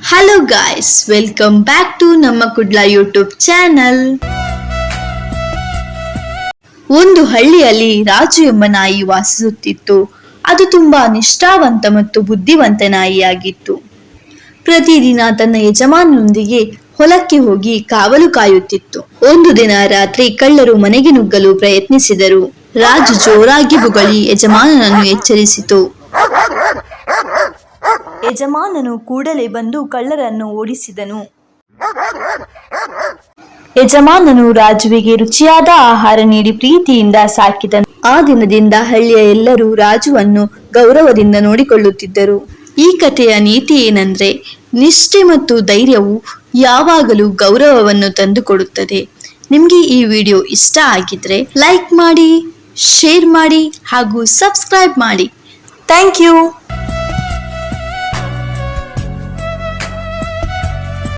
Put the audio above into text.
Hello guys, welcome back to ನಮ್ಮ Kudla YouTube channel. ಒಂದು ಹಳ್ಳಿಯಲ್ಲಿ ರಾಜು ಎಂಬ ನಾಯಿ ವಾಸಿಸುತ್ತಿತ್ತು. ಅದು ತುಂಬಾ ನಿಷ್ಠಾವಂತ ಮತ್ತು ಬುದ್ಧಿವಂತ ನಾಯಿಯಾಗಿತ್ತು. ಪ್ರತಿದಿನ ತನ್ನ ಯಜಮಾನನೊಂದಿಗೆ ಹೊಲಕ್ಕೆ ಹೋಗಿ ಕಾವಲು ಕಾಯುತ್ತಿತ್ತು. ಒಂದು ದಿನ ರಾತ್ರಿ ಕಳ್ಳರು ಮನೆಗೆ ನುಗ್ಗಲು ಪ್ರಯತ್ನಿಸಿದರು. ರಾಜು ಜೋರಾಗಿ ಬೊಗಳಿ ಯಜಮಾನನನ್ನು ಎಚ್ಚರಿಸಿತು. ಯಜಮಾನನು ಕೂಡಲೇ ಬಂದು ಕಳ್ಳರನ್ನು ಓಡಿಸಿದನು. ಯಜಮಾನನು ರಾಜುವಿಗೆ ರುಚಿಯಾದ ಆಹಾರ ನೀಡಿ ಪ್ರೀತಿಯಿಂದ ಸಾಕಿದನು. ಆ ದಿನದಿಂದ ಹಳ್ಳಿಯ ಎಲ್ಲರೂ ರಾಜುವನ್ನು ಗೌರವದಿಂದ ನೋಡಿಕೊಳ್ಳುತ್ತಿದ್ದರು. ಈ ಕಥೆಯ ನೀತಿ ಏನಂದ್ರೆ, ನಿಷ್ಠೆ ಮತ್ತು ಧೈರ್ಯವು ಯಾವಾಗಲೂ ಗೌರವವನ್ನು ತಂದುಕೊಡುತ್ತದೆ. ನಿಮ್ಗೆ ಈ ವಿಡಿಯೋ ಇಷ್ಟ ಆಗಿದ್ರೆ ಲೈಕ್ ಮಾಡಿ, ಶೇರ್ ಮಾಡಿ ಹಾಗೂ ಸಬ್ಸ್ಕ್ರೈಬ್ ಮಾಡಿ. Thank you.